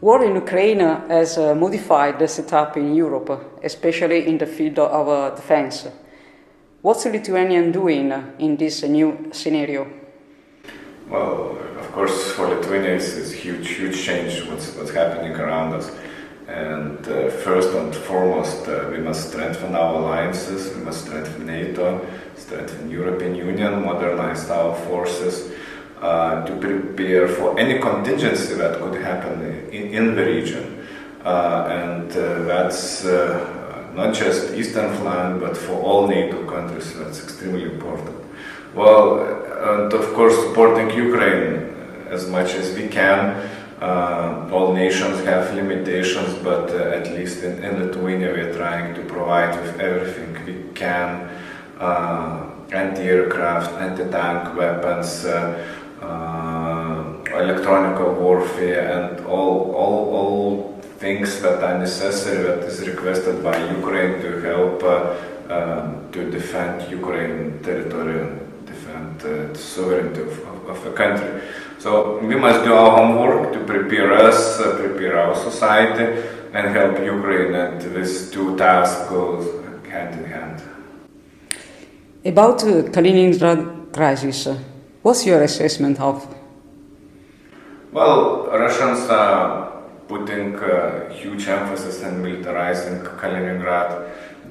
War in Ukraine has modified the setup in Europe, especially in the field of defense. What's Lithuania doing in this new scenario? Well, of course, for Lithuania, it's huge change what's happening around us. And first and foremost, we must strengthen our alliances, we must strengthen NATO, strengthen European Union, modernize our forces to prepare for any contingency that could happen in the region. And that's not just eastern flank, but for all NATO countries, that's extremely important. Well, and of course, supporting Ukraine as much as we can. All nations have limitations, but at least in Lithuania we are trying to provide with everything we can, anti-aircraft, anti-tank weapons, electronic warfare, and all things that are necessary, that is requested by Ukraine to help to defend Ukraine territory and defend the sovereignty of the country. So we must do our homework to prepare us, prepare our society, and help Ukraine, and these two tasks go hand in hand. About the Kaliningrad crisis, what's your assessment of? Well, Russians are putting huge emphasis on militarizing Kaliningrad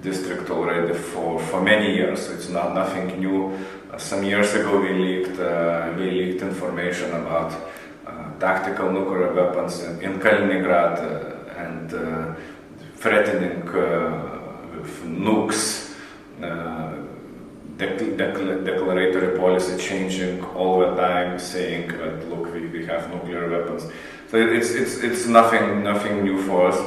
district already for many years. It's not nothing new. Some years ago we leaked information about tactical nuclear weapons in Kaliningrad and threatening with nukes, declaratory policy changing all the time, saying that look, we have nuclear weapons. So it's nothing new for us.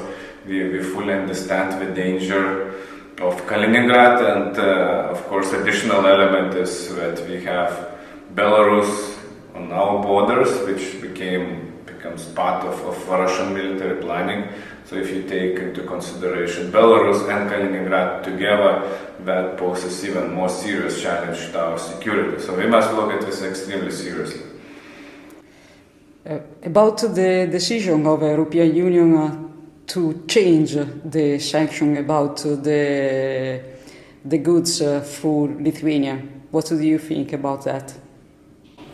We fully understand the danger of Kaliningrad, and of course additional element is that we have Belarus on our borders, which becomes part of Russian military planning. So if you take into consideration Belarus and Kaliningrad together, that poses even more serious challenge to our security. So we must look at this extremely seriously. About the decision of the European Union to change the sanction about the goods through Lithuania. What do you think about that?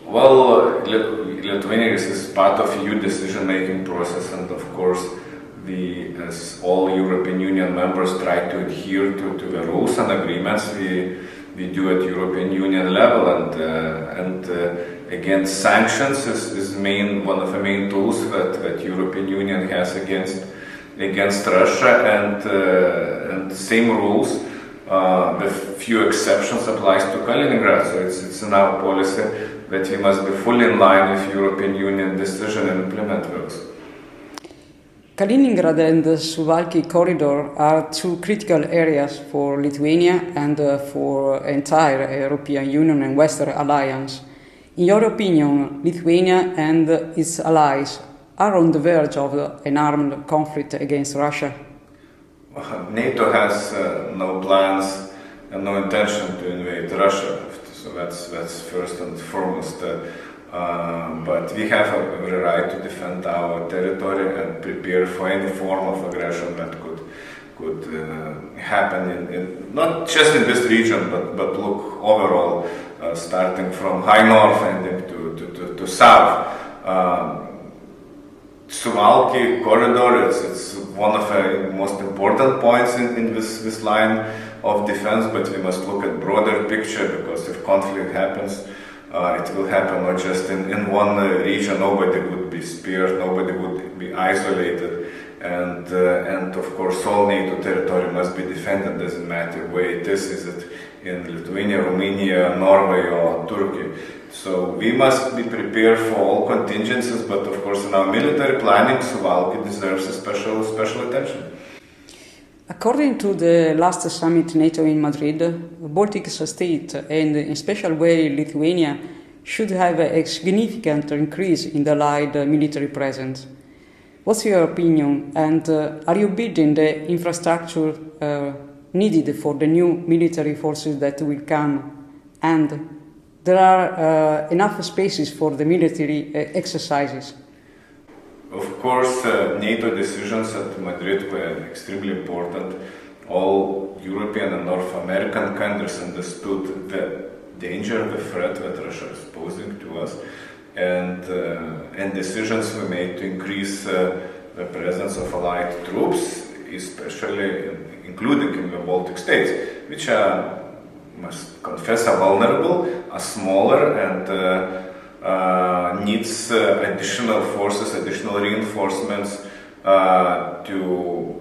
Well, Lithuania is part of EU decision-making process, and of course we, as all European Union members, try to adhere to the rules and agreements we do at European Union level, and again, sanctions is one of the main tools that European Union has against Russia, and the same rules with few exceptions applies to Kaliningrad. So it's in our policy that we must be fully in line with European Union decision and implement those. Kaliningrad and the Suwalki corridor are two critical areas for Lithuania and for entire European Union and Western Alliance. In your opinion, Lithuania and its allies are on the verge of an armed conflict against Russia? NATO has no plans and no intention to invade Russia, so that's first and foremost. But we have a right to defend our territory and prepare for any form of aggression that could happen not just in this region, but look overall, starting from high north ending to south. Suwalki corridor it's one of the most important points in this line of defense, but we must look at broader picture, because if conflict happens, it will happen not just in one region. Nobody would be spared, nobody would be isolated, and of course all NATO territory must be defended. Doesn't matter where it is it in Lithuania, Romania, Norway or Turkey. So we must be prepared for all contingencies, but of course in our military planning, Suwalki deserves a special attention. According to the last summit NATO in Madrid, the Baltic state, and in special way Lithuania, should have a significant increase in the allied military presence. What's your opinion, and are you building the infrastructure needed for the new military forces that will come, and there are enough spaces for the military exercises? Of course, NATO decisions at Madrid were extremely important. All European and North American countries understood the danger, the threat that Russia is posing to us, and decisions were made to increase the presence of allied troops, especially including in the Baltic states, which are, must confess, are vulnerable, are smaller, and needs additional forces, additional reinforcements to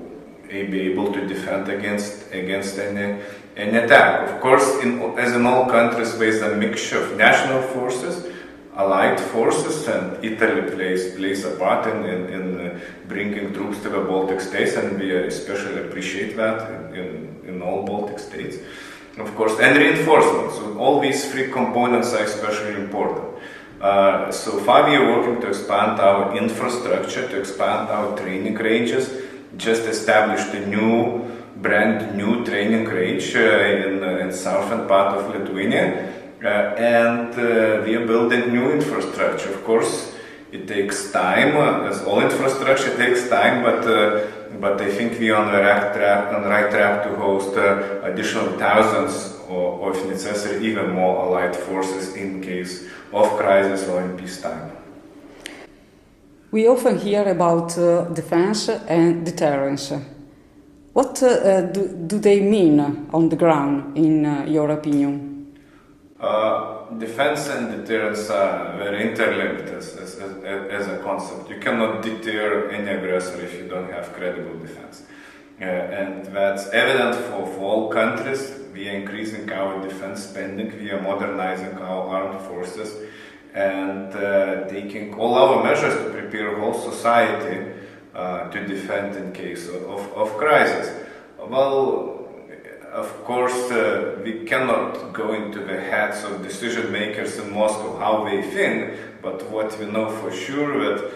be able to defend against any attack. Of course, as in all countries, there is a mixture of national forces, allied forces, and Italy plays a part in bringing troops to the Baltic states, and we especially appreciate that in all Baltic states. Of course, and reinforcements. So all these three components are especially important. So far we are working to expand our infrastructure, to expand our training ranges. Just established a brand new training range in southern part of Lithuania, and we are building new infrastructure. Of course, it takes time, as all infrastructure takes time, but I think we are on the right track to host additional thousands or if necessary even more allied forces in case of crisis or in peacetime. We often hear about defense and deterrence. What do they mean on the ground, in your opinion? Defense and deterrence are very interlinked as a concept. You cannot deter any aggressor if you don't have credible defense. And that's evident for all countries. We are increasing our defense spending, we are modernizing our armed forces, and taking all our measures to prepare whole society to defend in case of crisis. Well, of course, we cannot go into the heads of decision makers in Moscow how they think, but what we know for sure that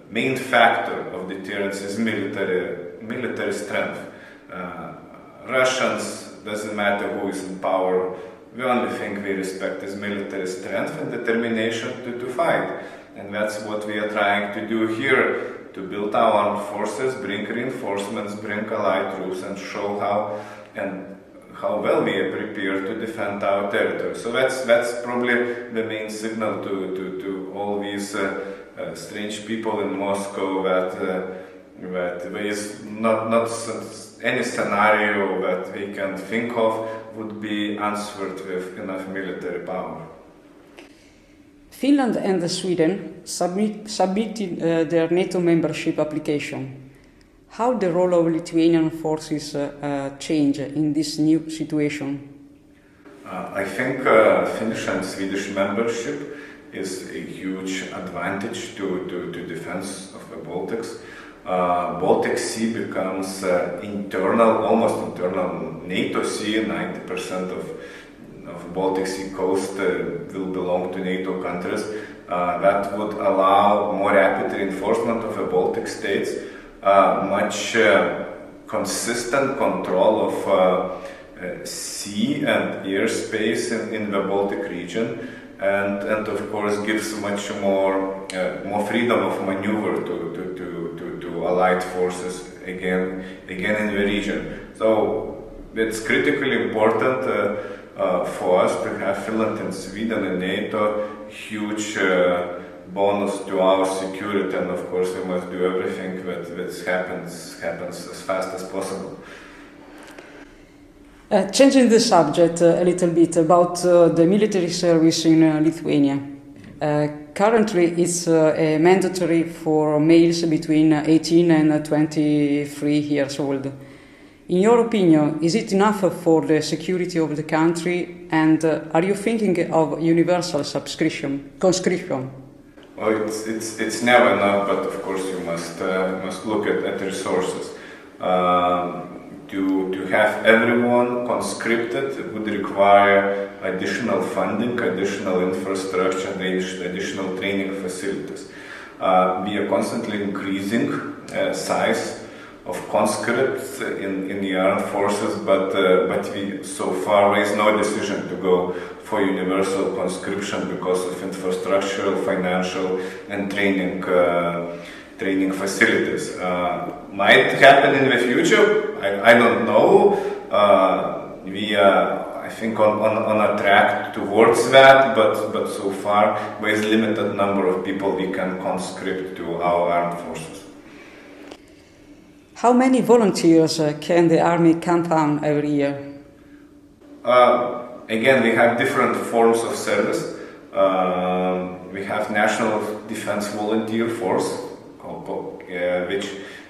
main factor of deterrence is military strength. Russians, doesn't matter who is in power, the only thing we respect is military strength and determination to fight. And that's what we are trying to do here, to build our armed forces, bring reinforcements, bring allied troops, and show how well we are prepared to defend our territory. So that's probably the main signal to all these strange people in Moscow that there is not any scenario that they can think of would be answered with enough military power. Finland and Sweden submitted their NATO membership application. How the role of Lithuanian forces change in this new situation? I think Finnish and Swedish membership is a huge advantage to defense of the Baltics. Baltic Sea becomes almost internal NATO Sea. 90% of Baltic Sea coast will belong to NATO countries. That would allow more rapid reinforcement of the Baltic states, much consistent control of sea and airspace in the Baltic region, and of course gives much more freedom of maneuver to allied forces again in the region. So it's critically important for us to have Finland and Sweden in NATO. Huge bonus to our security, and of course we must do everything that happens as fast as possible. Changing the subject a little bit about the military service in Lithuania. Currently it's mandatory for males between 18 and 23 years old. In your opinion, is it enough for the security of the country, and are you thinking of universal conscription? Well, it's never enough, but of course you must look at the resources. To have everyone conscripted would require additional funding, additional infrastructure, and additional training facilities. We are constantly increasing size of conscripts in the armed forces, but we so far there is no decision to go for universal conscription because of infrastructural, financial, and training training facilities. Might happen in the future, I don't know. We are, I think, on a track towards that, but so far there is limited number of people we can conscript to our armed forces. How many volunteers can the army count on every year? Again, we have different forms of service. We have National Defense Volunteer Force,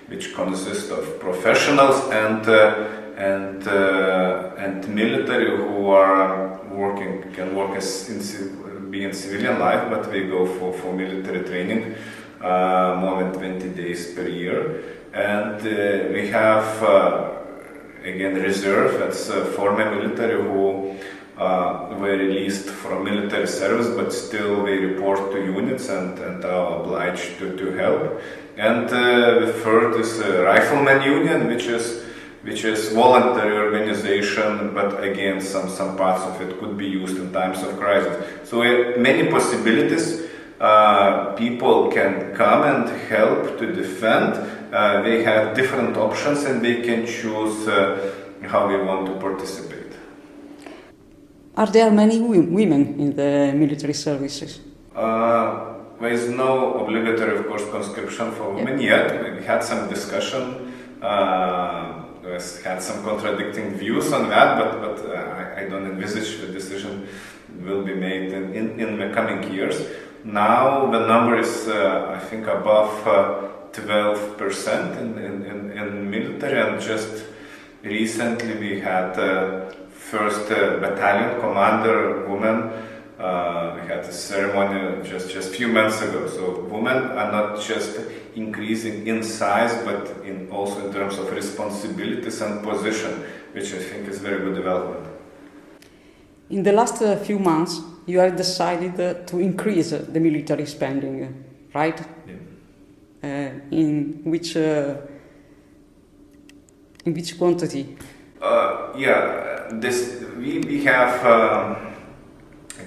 which consists of professionals and military who are can work be in civilian life, but we go for military training more than 20 days per year. And we have again reserve, that's former military who were released from military service, but still they report to units and are obliged to help. And the third is Rifleman Union, which is voluntary organization, but again some parts of it could be used in times of crisis. So many possibilities. People can come and help to defend. They have different options and they can choose how they want to participate. Are there many women in the military services? There is no obligatory, of course, conscription for women yet. We had some discussion, we had some contradicting views on that, but I don't envisage the decision will be made in the coming years. Now the number is, I think, above 12% in military, and just recently we had first battalion commander woman. We had a ceremony just a few months ago. So women are not just increasing in size, but also in terms of responsibilities and position, which I think is very good development. In the last few months, you have decided to increase the military spending, right? Yeah. In which quantity? We have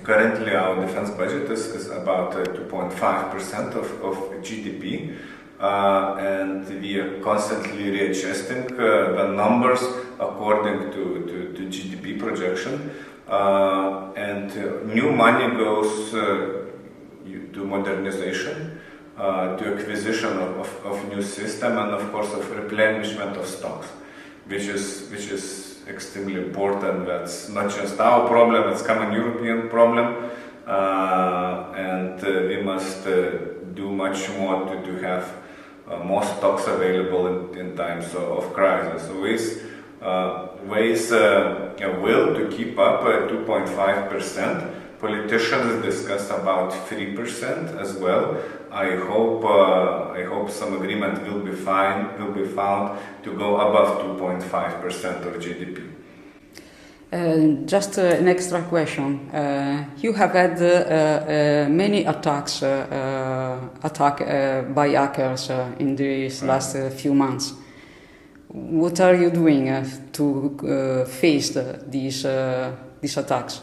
currently our defense budget is about 2.5% of GDP, and we are constantly readjusting the numbers according to GDP projection. And new money goes to modernization, to acquisition of new system, and of course of replenishment of stocks, which is extremely important. That's not just our problem; it's common European problem, and we must do much more to have more stocks available in times of crisis. So ways will to keep up 2.5%. Politicians discuss about 3% as well. I hope some agreement will be found to go above 2.5% of GDP. Just an extra question. You have had many attacks by hackers in these last few months. What are you doing to face these attacks?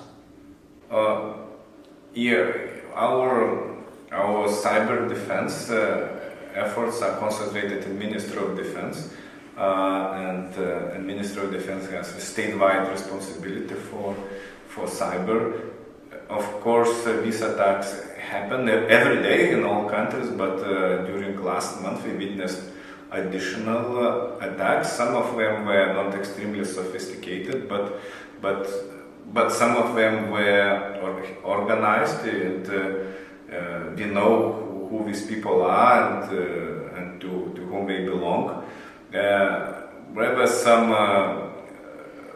Our cyber defense efforts are concentrated in Ministry of Defense, and Ministry of Defense has a statewide responsibility for cyber. Of course, these attacks happen every day in all countries, but during last month we witnessed additional attacks. Some of them were not extremely sophisticated, but some of them were organized, and we know who these people are and to whom they belong. There were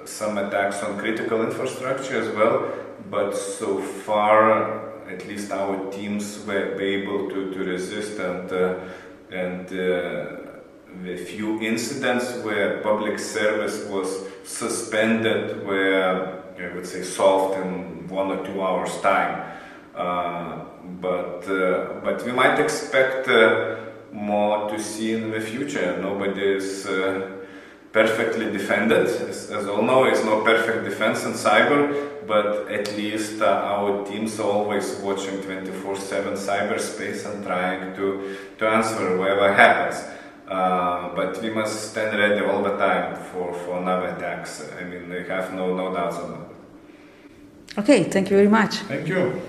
some attacks on critical infrastructure as well, but so far, at least our teams were able to resist, and the few incidents where public service was suspended were, I would say, solved in 1 or 2 hours time. But we might expect more to see in the future. Nobody is perfectly defended. As all know, it's no perfect defense in cyber, but at least our teams are always watching 24/7 cyberspace and trying to answer whatever happens. But we must stand ready all the time for another attacks. I mean, we have no doubts on that. Okay, thank you very much. Thank you.